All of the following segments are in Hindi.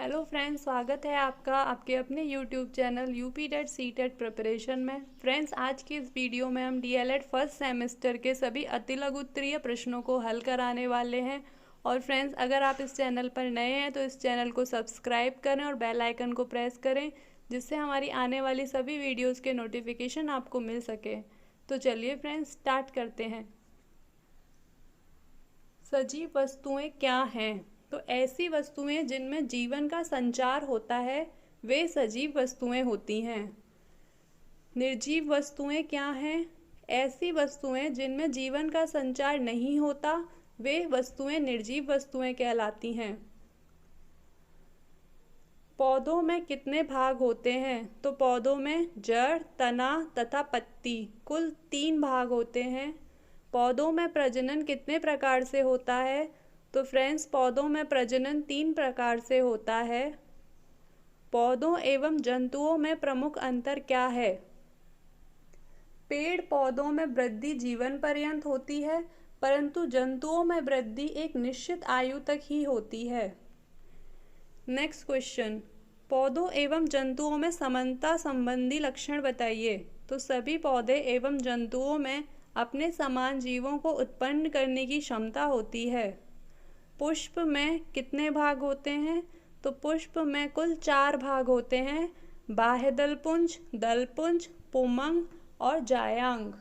हेलो फ्रेंड्स, स्वागत है आपका आपके अपने YouTube channel UP TET C TET preparation में। फ्रेंड्स, आज की इस वीडियो में हम डीएलएड फर्स्ट सेमेस्टर के सभी अति लघु उत्तरीय प्रश्नों को हल कराने वाले हैं। और फ्रेंड्स, अगर आप इस चैनल पर नए हैं तो इस चैनल को सब्सक्राइब करें और बेल आइकन को प्रेस करें, जिससे हमारी आने वाली सभी वीडियोज़ के नोटिफिकेशन आपको मिल सके। तो चलिए फ्रेंड्स, स्टार्ट करते हैं। सजीव वस्तुएं क्या हैं? तो ऐसी वस्तुएं जिनमें जीवन का संचार होता है वे सजीव वस्तुएं होती हैं। निर्जीव वस्तुएं क्या हैं? ऐसी वस्तुएं जिनमें जीवन का संचार नहीं होता वे वस्तुएं निर्जीव वस्तुएं कहलाती हैं। पौधों में कितने भाग होते हैं? तो पौधों में जड़, तना तथा पत्ती कुल 3 भाग होते हैं। पौधों में प्रजनन कितने प्रकार से होता है? तो फ्रेंड्स, पौधों में प्रजनन 3 प्रकार से होता है। पौधों एवं जंतुओं में प्रमुख अंतर क्या है? पेड़ पौधों में वृद्धि जीवन पर्यंत होती है, परंतु जंतुओं में वृद्धि एक निश्चित आयु तक ही होती है। नेक्स्ट क्वेश्चन, पौधों एवं जंतुओं में समानता संबंधी लक्षण बताइए। तो सभी पौधे एवं जंतुओं में अपने समान जीवों को उत्पन्न करने की क्षमता होती है। पुष्प में कितने भाग होते हैं? तो पुष्प में कुल 4 भाग होते हैं: बाह्य दलपुंज, दलपुंज, पुंमंग और जायांग।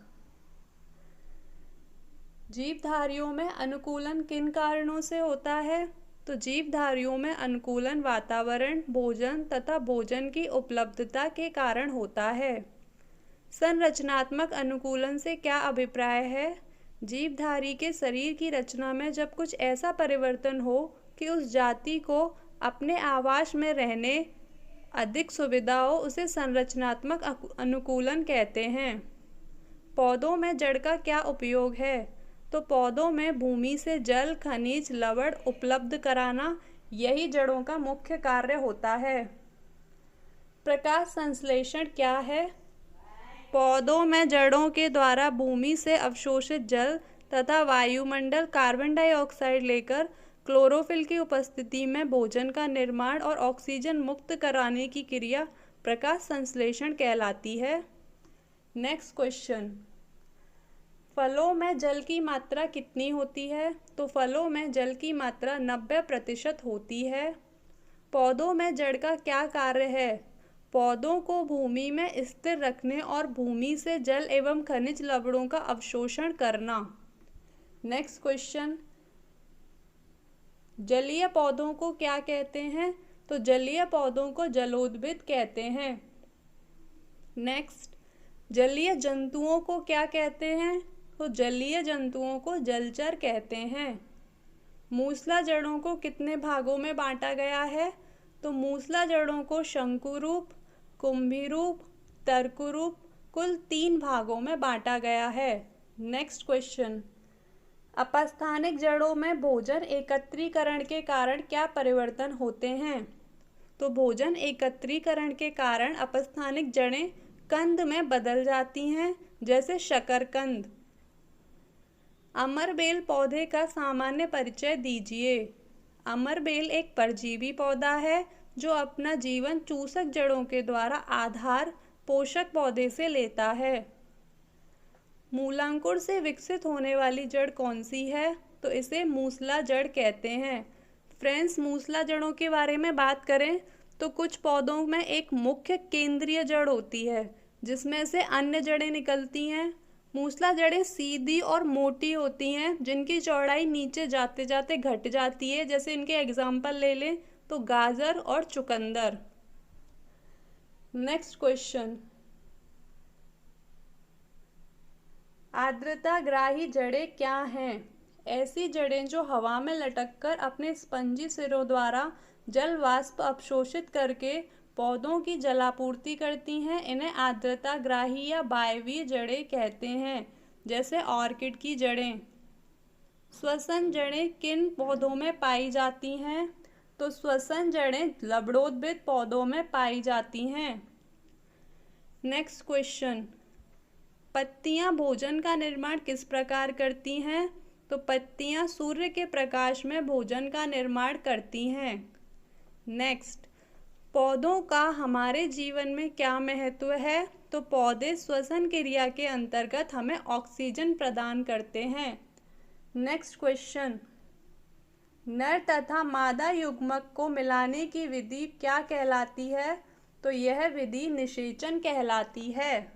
जीवधारियों में अनुकूलन किन कारणों से होता है? तो जीवधारियों में अनुकूलन वातावरण, भोजन तथा भोजन की उपलब्धता के कारण होता है। संरचनात्मक अनुकूलन से क्या अभिप्राय है? जीवधारी के शरीर की रचना में जब कुछ ऐसा परिवर्तन हो कि उस जाति को अपने आवास में रहने अधिक सुविधा हो, उसे संरचनात्मक अनुकूलन कहते हैं। पौधों में जड़ का क्या उपयोग है? तो पौधों में भूमि से जल, खनिज, लवण उपलब्ध कराना यही जड़ों का मुख्य कार्य होता है। प्रकाश संश्लेषण क्या है? पौधों में जड़ों के द्वारा भूमि से अवशोषित जल तथा वायुमंडल कार्बन डाइऑक्साइड लेकर क्लोरोफिल की उपस्थिति में भोजन का निर्माण और ऑक्सीजन मुक्त कराने की क्रिया प्रकाश संश्लेषण कहलाती है। नेक्स्ट क्वेश्चन, फलों में जल की मात्रा कितनी होती है? तो फलों में जल की मात्रा 90% होती है। पौधों में जड़ का क्या कार्य है? पौधों को भूमि में स्थिर रखने और भूमि से जल एवं खनिज लवणों का अवशोषण करना। नेक्स्ट क्वेश्चन, जलीय पौधों को क्या कहते हैं? तो जलीय पौधों को जलोद्भिद कहते हैं। नेक्स्ट, जलीय जंतुओं को क्या कहते हैं? तो जलीय जंतुओं को जलचर कहते हैं। मूसला जड़ों को कितने भागों में बांटा गया है? तो मूसला जड़ों को शंकुरूप, कुंभीरूप, तर्करूप कुल 3 भागों में बांटा गया है। नेक्स्ट क्वेश्चन, अपस्थानिक जड़ों में भोजन एकत्रीकरण के कारण क्या परिवर्तन होते हैं? तो भोजन एकत्रीकरण के कारण अपस्थानिक जड़ें कंद में बदल जाती हैं, जैसे शकरकंद। अमरबेल पौधे का सामान्य परिचय दीजिए। अमरबेल एक परजीवी पौधा है जो अपना जीवन चूसक जड़ों के द्वारा आधार पोषक पौधे से लेता है। मूलांकुर से विकसित होने वाली जड़ कौन सी है? तो इसे मूसला जड़ कहते हैं। फ्रेंड्स, मूसला जड़ों के बारे में बात करें तो कुछ पौधों में एक मुख्य केंद्रीय जड़ होती है जिसमें से अन्य जड़ें निकलती हैं। मूसला जड़ें सीधी और मोटी होती हैं, जिनकी चौड़ाई नीचे जाते जाते घट जाती है। जैसे इनके एग्जाम्पल ले लें तो गाजर और चुकंदर। नेक्स्ट क्वेश्चन, आर्द्रताग्राही जड़ें क्या हैं? ऐसी जड़ें जो हवा में लटककर अपने स्पंजी सिरों द्वारा जल वाष्प अवशोषित करके पौधों की जलापूर्ति करती हैं, इन्हें आर्द्रताग्राही या वायवीय जड़ें कहते हैं, जैसे ऑर्किड की जड़ें। श्वसन जड़ें किन पौधों में पाई जाती हैं? तो श्वसन जड़ें लवणोद्भिद पौधों में पाई जाती हैं। नेक्स्ट क्वेश्चन, पत्तियां भोजन का निर्माण किस प्रकार करती हैं? तो पत्तियां सूर्य के प्रकाश में भोजन का निर्माण करती हैं। नेक्स्ट, पौधों का हमारे जीवन में क्या महत्व है? तो पौधे श्वसन क्रिया के अंतर्गत हमें ऑक्सीजन प्रदान करते हैं। नेक्स्ट क्वेश्चन, नर तथा मादा युग्मक को मिलाने की विधि क्या कहलाती है? तो यह विधि निषेचन कहलाती है।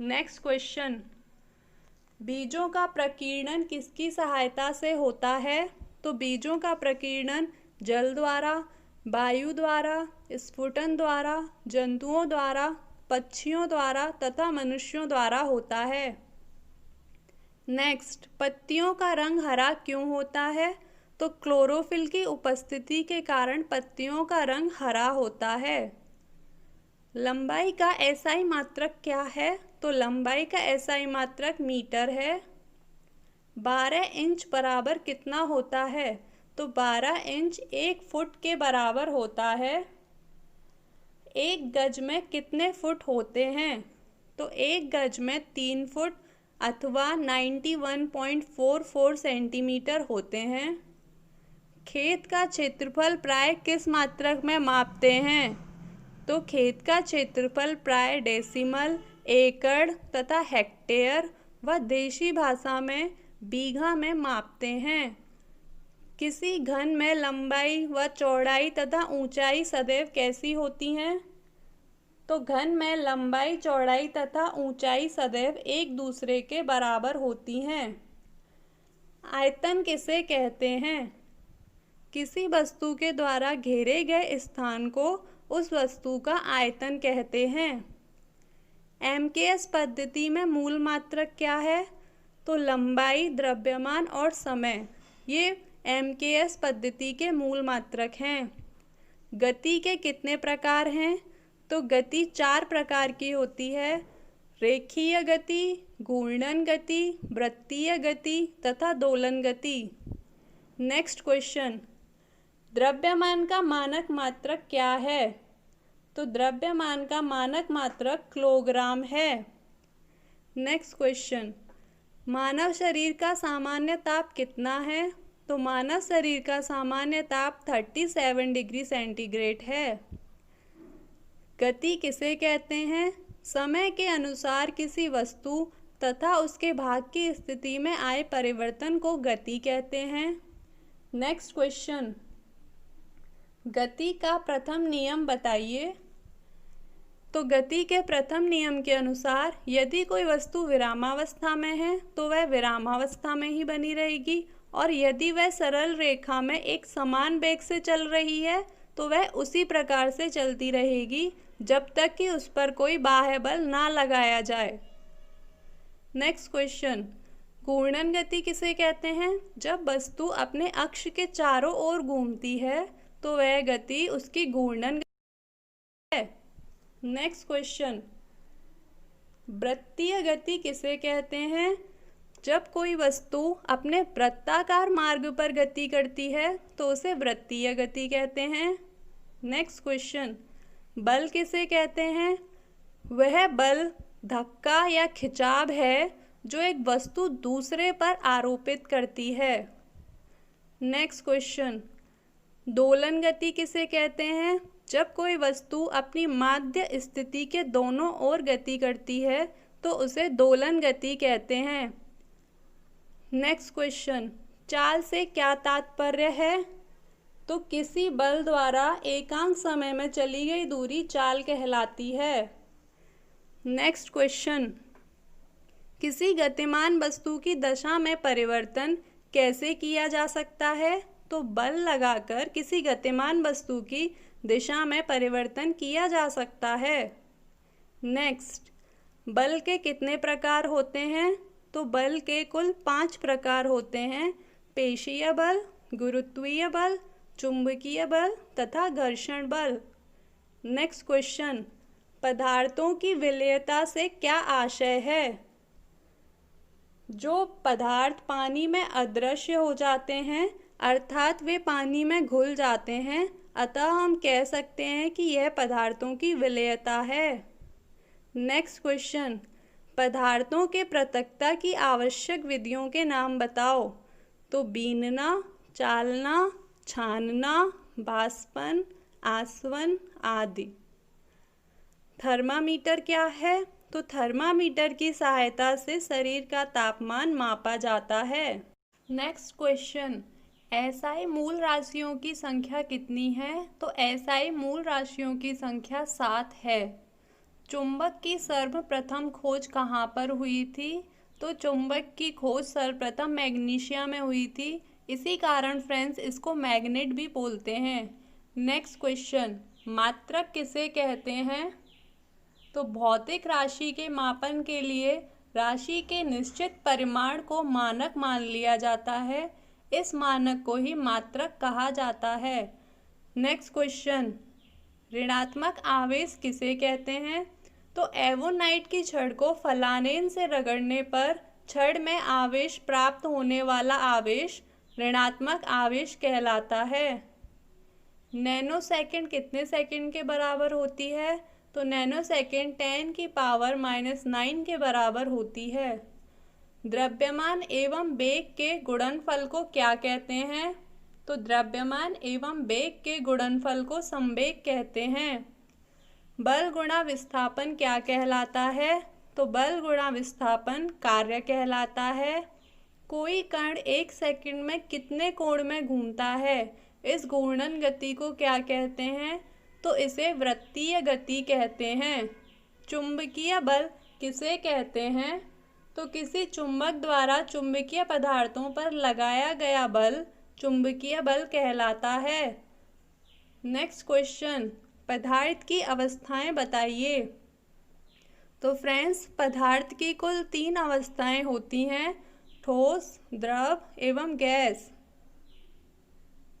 नेक्स्ट क्वेश्चन, बीजों का प्रकीर्णन किसकी सहायता से होता है? तो बीजों का प्रकीर्णन जल द्वारा, वायु द्वारा, स्फुटन द्वारा, जंतुओं द्वारा, पक्षियों द्वारा तथा मनुष्यों द्वारा होता है। नेक्स्ट, पत्तियों का रंग हरा क्यों होता है? तो क्लोरोफिल की उपस्थिति के कारण पत्तियों का रंग हरा होता है। लंबाई का एसआई मात्रक क्या है? तो लंबाई का एसआई मात्रक मीटर है। 12 इंच बराबर कितना होता है? तो 12 इंच 1 फुट के बराबर होता है। एक गज में कितने फुट होते हैं? तो एक गज में 3 फुट अथवा 91.44 सेंटीमीटर होते हैं। खेत का क्षेत्रफल प्राय किस मात्रक में मापते हैं? तो खेत का क्षेत्रफल प्राय डेसिमल, एकड़ तथा हेक्टेयर व देशी भाषा में बीघा में मापते हैं। किसी घन में लंबाई व चौड़ाई तथा ऊंचाई सदैव कैसी होती हैं? तो घन में लंबाई, चौड़ाई तथा ऊंचाई सदैव एक दूसरे के बराबर होती हैं। आयतन किसे कहते हैं? किसी वस्तु के द्वारा घेरे गए स्थान को उस वस्तु का आयतन कहते हैं। एमकेएस पद्धति में मूल मात्रक क्या है? तो लंबाई, द्रव्यमान और समय, ये एमकेएस पद्धति के मूल मात्रक हैं। गति के कितने प्रकार हैं? तो गति 4 प्रकार की होती है, रेखीय गति, घूर्णन गति, वृत्तीय गति तथा दोलन गति। नेक्स्ट क्वेश्चन, द्रव्यमान का मानक मात्रक क्या है? तो द्रव्यमान का मानक मात्रक किलोग्राम है। नेक्स्ट क्वेश्चन, मानव शरीर का सामान्य ताप कितना है? तो मानव शरीर का सामान्य ताप 37 डिग्री सेंटीग्रेड है। गति किसे कहते हैं? समय के अनुसार किसी वस्तु तथा उसके भाग की स्थिति में आए परिवर्तन को गति कहते हैं। नेक्स्ट क्वेश्चन, गति का प्रथम नियम बताइए। तो गति के प्रथम नियम के अनुसार यदि कोई वस्तु विरामावस्था में है तो वह विरामावस्था में ही बनी रहेगी, और यदि वह सरल रेखा में एक समान वेग से चल रही है तो वह उसी प्रकार से चलती रहेगी जब तक कि उस पर कोई बाह्य बल ना लगाया जाए। नेक्स्ट क्वेश्चन, घूर्णन गति किसे कहते हैं? जब वस्तु अपने अक्ष के चारों ओर घूमती है तो वह गति उसकी घूर्णन गति है। नेक्स्ट क्वेश्चन, वृत्तीय गति किसे कहते हैं? जब कोई वस्तु अपने वृत्ताकार मार्ग पर गति करती है तो उसे वृत्तीय गति कहते हैं। नेक्स्ट क्वेश्चन, बल किसे कहते हैं? वह बल, धक्का या खिंचाव है जो एक वस्तु दूसरे पर आरोपित करती है। नेक्स्ट क्वेश्चन, दोलन गति किसे कहते हैं? जब कोई वस्तु अपनी माध्य स्थिति के दोनों ओर गति करती है तो उसे दोलन गति कहते हैं। नेक्स्ट क्वेश्चन, चाल से क्या तात्पर्य है? तो किसी बल द्वारा एकांक समय में चली गई दूरी चाल कहलाती है। नेक्स्ट क्वेश्चन, किसी गतिमान वस्तु की दशा में परिवर्तन कैसे किया जा सकता है? तो बल लगाकर किसी गतिमान वस्तु की दिशा में परिवर्तन किया जा सकता है। नेक्स्ट, बल के कितने प्रकार होते हैं? तो बल के कुल 5 प्रकार होते हैं, पेशीय बल, गुरुत्वीय बल, चुंबकीय बल तथा घर्षण बल। नेक्स्ट क्वेश्चन, पदार्थों की विलयता से क्या आशय है? जो पदार्थ पानी में अदृश्य हो जाते हैं अर्थात वे पानी में घुल जाते हैं, अतः हम कह सकते हैं कि यह पदार्थों की विलयता है। नेक्स्ट क्वेश्चन, पदार्थों के पृथक्ता की आवश्यक विधियों के नाम बताओ। तो बीनना, चालना, छानना, बाष्पन, आसवन आदि। थर्मामीटर क्या है? तो थर्मामीटर की सहायता से शरीर का तापमान मापा जाता है। नेक्स्ट क्वेश्चन, एसआई मूल राशियों की संख्या कितनी है? तो एसआई मूल राशियों की संख्या 7 है। चुंबक की सर्वप्रथम खोज कहाँ पर हुई थी? तो चुंबक की खोज सर्वप्रथम मैग्नीशिया में हुई थी। इसी कारण फ्रेंड्स इसको मैग्नेट भी बोलते हैं। नेक्स्ट क्वेश्चन, मात्रक किसे कहते हैं? तो भौतिक राशि के मापन के लिए राशि के निश्चित परिमाण को मानक मान लिया जाता है। इस मानक को ही मात्रक कहा जाता है। नेक्स्ट क्वेश्चन, ऋणात्मक आवेश किसे कहते हैं? तो एवोनाइट की छड़ को फलानेन से रगड़ने पर छड़ में आवेश प्राप्त होने वाला आवेश ऋणात्मक आवेश कहलाता है। नैनो सेकंड कितने सेकंड के बराबर होती है? तो नैनो सेकंड 10 की पावर -9 के बराबर होती है। द्रव्यमान एवं वेग के गुणनफल को क्या कहते हैं? तो द्रव्यमान एवं वेग के गुणनफल को संवेग कहते हैं। बल गुणा विस्थापन क्या कहलाता है? तो बल गुणा विस्थापन कार्य कहलाता है। कोई कण 1 सेकंड में कितने कोण में घूमता है? इस घूर्णन गति को क्या कहते हैं? तो इसे वृत्तीय गति कहते हैं। चुंबकीय बल किसे कहते हैं? तो किसी चुंबक द्वारा चुंबकीय पदार्थों पर लगाया गया बल चुंबकीय बल कहलाता है। नेक्स्ट क्वेश्चन, पदार्थ की अवस्थाएं बताइए। तो फ्रेंड्स पदार्थ की कुल 3 अवस्थाएं होती हैं, ठोस, द्रव एवं गैस।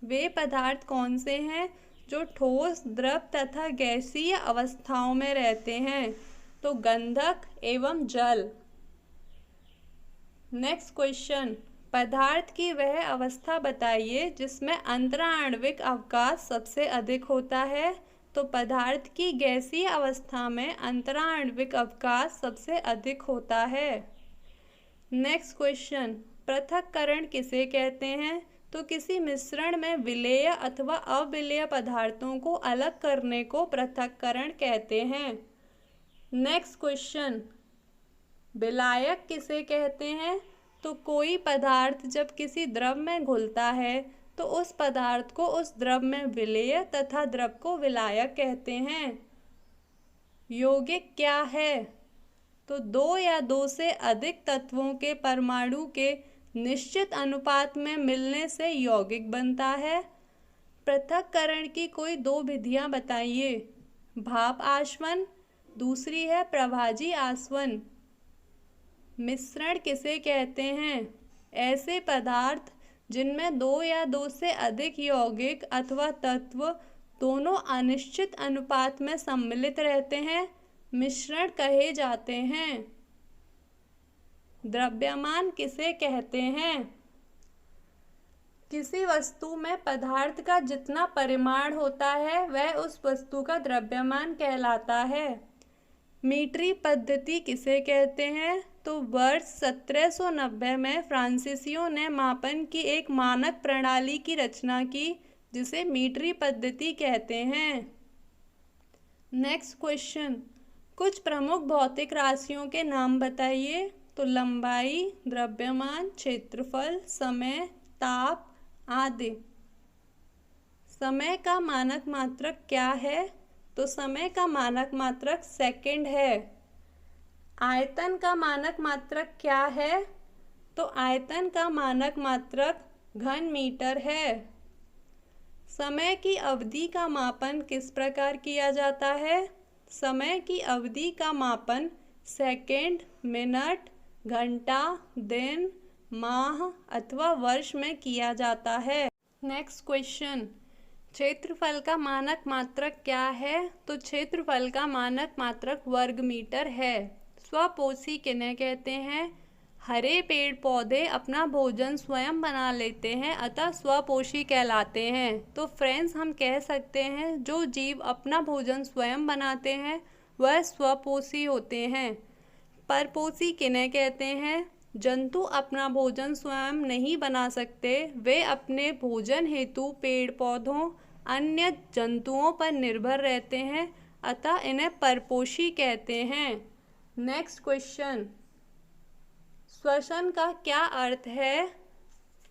वे पदार्थ कौन से हैं जो ठोस, द्रव तथा गैसीय अवस्थाओं में रहते हैं? तो गंधक एवं जल। नेक्स्ट क्वेश्चन, पदार्थ की वह अवस्था बताइए जिसमें अंतराण्विक अवकाश सबसे अधिक होता है। तो पदार्थ की गैसीय अवस्था में अंतराण्विक अवकाश सबसे अधिक होता है। नेक्स्ट क्वेश्चन, पृथक्करण किसे कहते हैं? तो किसी मिश्रण में विलेय अथवा अविलेय पदार्थों को अलग करने को पृथक्करण कहते हैं। नेक्स्ट क्वेश्चन, विलायक किसे कहते हैं? तो कोई पदार्थ जब किसी द्रव में घुलता है तो उस पदार्थ को उस द्रव में विलेय तथा द्रव को विलायक कहते हैं। यौगिक क्या है? तो 2 या 2 से अधिक तत्वों के परमाणु के निश्चित अनुपात में मिलने से यौगिक बनता है। पृथक्करण की कोई 2 विधियां बताइए। भाप आसवन, दूसरी है प्रभाजी आसवन। मिश्रण किसे कहते हैं? ऐसे पदार्थ जिनमें 2 या 2 से अधिक यौगिक अथवा तत्व दोनों अनिश्चित अनुपात में सम्मिलित रहते हैं मिश्रण कहे जाते हैं। द्रव्यमान किसे कहते हैं? किसी वस्तु में पदार्थ का जितना परिमाण होता है वह उस वस्तु का द्रव्यमान कहलाता है। मीट्री पद्धति किसे कहते हैं? तो वर्ष 1790 में फ्रांसीसियों ने मापन की एक मानक प्रणाली की रचना की जिसे मीट्री पद्धति कहते हैं। नेक्स्ट क्वेश्चन, कुछ प्रमुख भौतिक राशियों के नाम बताइए। तो लंबाई, द्रव्यमान, क्षेत्रफल, समय, ताप आदि। समय का मानक मात्रक क्या है? तो समय का मानक मात्रक सेकंड है। आयतन का मानक मात्रक क्या है? तो आयतन का मानक मात्रक घन मीटर है। समय की अवधि का मापन किस प्रकार किया जाता है? समय की अवधि का मापन सेकंड, मिनट, घंटा, दिन, माह अथवा वर्ष में किया जाता है। नेक्स्ट क्वेश्चन, क्षेत्रफल का मानक मात्रक क्या है? तो क्षेत्रफल का मानक मात्रक वर्ग मीटर है। स्वपोषी किन्हें कहते हैं? हरे पेड़ पौधे अपना भोजन स्वयं बना लेते हैं अतः स्वपोषी कहलाते हैं। तो फ्रेंड्स हम कह सकते हैं जो जीव अपना भोजन स्वयं बनाते हैं वह स्वपोषी होते हैं। परपोषी किन्हें कहते हैं? जंतु अपना भोजन स्वयं नहीं बना सकते, वे अपने भोजन हेतु पेड़ पौधों, अन्य जंतुओं पर निर्भर रहते हैं, अतः इन्हें परपोषी कहते हैं। नेक्स्ट क्वेश्चन, श्वसन का क्या अर्थ है?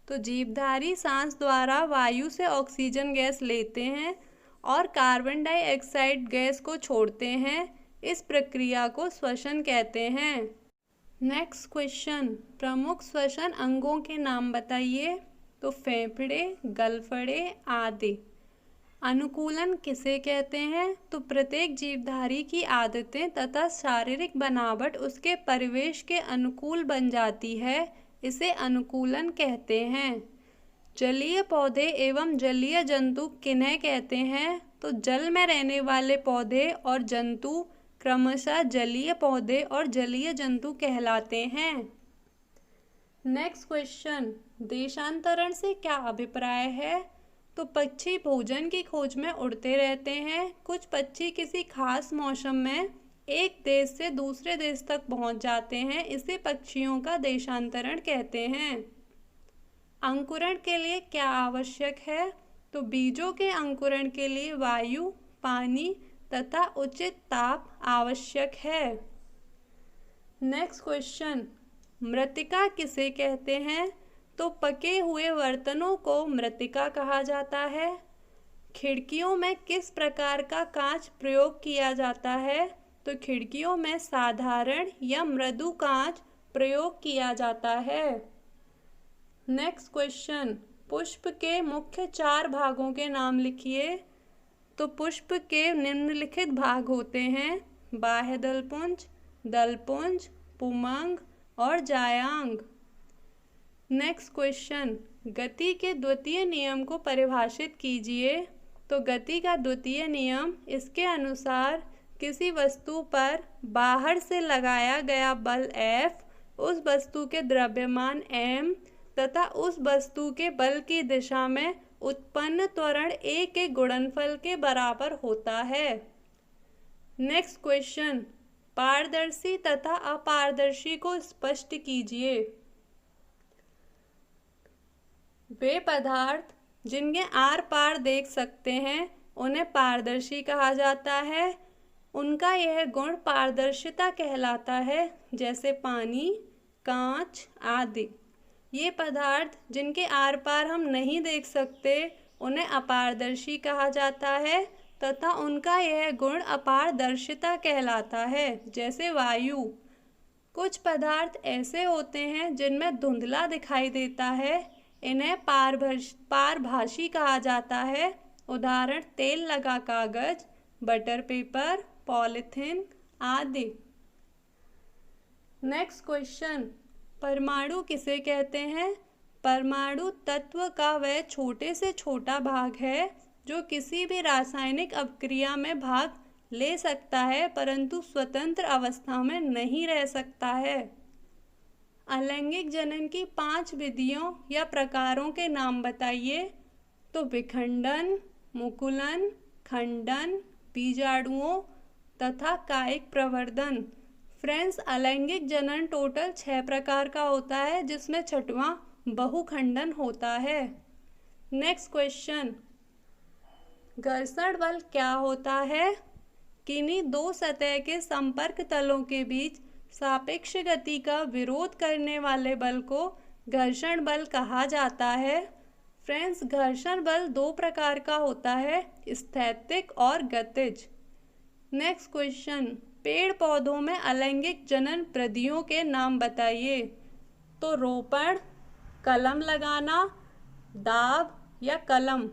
तो जीवधारी सांस द्वारा वायु से ऑक्सीजन गैस लेते हैं और कार्बन डाइऑक्साइड गैस को छोड़ते हैं। इस प्रक्रिया को श्वसन कहते हैं। नेक्स्ट क्वेश्चन, प्रमुख श्वसन अंगों के नाम बताइए। तो फेफड़े, गलफड़े आदि। अनुकूलन किसे कहते हैं? तो प्रत्येक जीवधारी की आदतें तथा शारीरिक बनावट उसके परिवेश के अनुकूल बन जाती है, इसे अनुकूलन कहते हैं। जलीय पौधे एवं जलीय जंतु किन्हें कहते हैं? तो जल में रहने वाले पौधे और जंतु क्रमशः जलीय पौधे और जलीय जंतु कहलाते हैं। नेक्स्ट क्वेश्चन, देशांतरण से क्या अभिप्राय है? तो पक्षी भोजन की खोज में उड़ते रहते हैं। कुछ पक्षी किसी खास मौसम में एक देश से दूसरे देश तक पहुंच जाते हैं, इसे पक्षियों का देशांतरण कहते हैं। अंकुरण के लिए क्या आवश्यक है? तो बीजों के अंकुरण के लिए वायु, पानी तथा उचित ताप आवश्यक है। नेक्स्ट क्वेश्चन, मृत्तिका किसे कहते हैं? तो पके हुए बर्तनों को मृत्तिका कहा जाता है। खिड़कियों में किस प्रकार का कांच प्रयोग किया जाता है? तो खिड़कियों में साधारण या मृदु कांच प्रयोग किया जाता है। नेक्स्ट क्वेश्चन, पुष्प के मुख्य 4 भागों के नाम लिखिए। तो पुष्प के निम्नलिखित भाग होते हैं: बाह्य दलपुंज, दलपुंज, पुमंग और जायांग। नेक्स्ट क्वेश्चन, गति के द्वितीय नियम को परिभाषित कीजिए। तो गति का द्वितीय नियम इसके अनुसार किसी वस्तु पर बाहर से लगाया गया बल F उस वस्तु के द्रव्यमान m तथा उस वस्तु के बल की दिशा में उत्पन्न त्वरण A के गुणनफल के बराबर होता है। नेक्स्ट क्वेश्चन, पारदर्शी तथा अपारदर्शी को स्पष्ट कीजिए। वे पदार्थ जिनके आर पार देख सकते हैं उन्हें पारदर्शी कहा जाता है। उनका यह गुण पारदर्शिता कहलाता है, जैसे पानी, कांच आदि। ये पदार्थ जिनके आर पार हम नहीं देख सकते उन्हें अपारदर्शी कहा जाता है तथा उनका यह गुण अपारदर्शिता कहलाता है, जैसे वायु। कुछ पदार्थ ऐसे होते हैं जिनमें धुंधला दिखाई देता है, इन्हें पारभासी कहा जाता है। उदाहरण तेल लगा कागज, बटर पेपर, पॉलिथीन आदि। नेक्स्ट क्वेश्चन, परमाणु किसे कहते हैं? परमाणु तत्व का वह छोटे से छोटा भाग है जो किसी भी रासायनिक अभिक्रिया में भाग ले सकता है परंतु स्वतंत्र अवस्था में नहीं रह सकता है। अलैंगिक जनन की 5 विधियों या प्रकारों के नाम बताइए। तो विखंडन, मुकुलन, खंडन, बीजाणुओं तथा कायिक प्रवर्धन। फ्रेंड्स, अलैंगिक जनन टोटल 6 प्रकार का होता है, जिसमें 6वां बहुखंडन होता है। नेक्स्ट क्वेश्चन, घर्षण बल क्या होता है? किन्हीं 2 सतह के संपर्क तलों के बीच सापेक्ष गति का विरोध करने वाले बल को घर्षण बल कहा जाता है। फ्रेंड्स, घर्षण बल 2 प्रकार का होता है, स्थैतिक और गतिज। नेक्स्ट क्वेश्चन, पेड़ पौधों में अलैंगिक जनन प्रदियों के नाम बताइए। तो रोपण, कलम लगाना, दाब या कलम।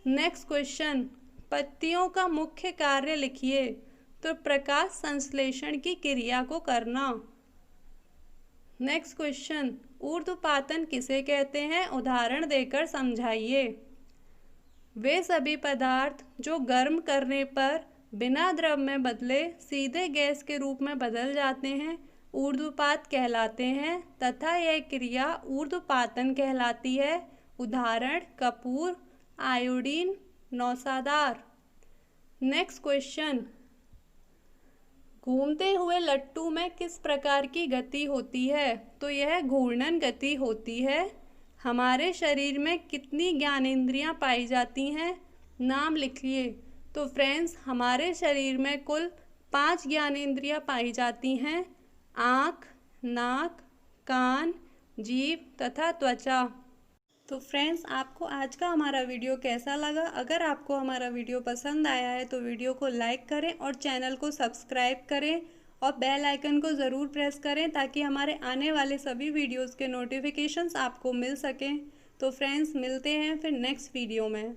नेक्स्ट क्वेश्चन, पत्तियों का मुख्य कार्य लिखिए। तो प्रकाश संश्लेषण की क्रिया को करना। नेक्स्ट क्वेश्चन, ऊर्ध्वपातन किसे कहते हैं? उदाहरण देकर समझाइए। वे सभी पदार्थ जो गर्म करने पर बिना द्रव में बदले सीधे गैस के रूप में बदल जाते हैं ऊर्ध्वपात कहलाते हैं तथा यह क्रिया ऊर्ध्वपातन कहलाती है। उदाहरण कपूर, आयोडीन, नौसादार। नेक्स्ट क्वेश्चन, घूमते हुए लट्टू में किस प्रकार की गति होती है? तो यह घूर्णन गति होती है। हमारे शरीर में कितनी ज्ञानेंद्रियां पाई जाती हैं? नाम लिखिए। तो फ्रेंड्स, हमारे शरीर में कुल 5 ज्ञानेंद्रियाँ पाई जाती हैं: आँख, नाक, कान, जीभ तथा त्वचा। तो फ्रेंड्स, आपको आज का हमारा वीडियो कैसा लगा? अगर आपको हमारा वीडियो पसंद आया है तो वीडियो को लाइक करें और चैनल को सब्सक्राइब करें और बेल आइकन को ज़रूर प्रेस करें ताकि हमारे आने वाले सभी वीडियोस के नोटिफिकेशंस आपको मिल सकें। तो फ्रेंड्स, मिलते हैं फिर नेक्स्ट वीडियो में।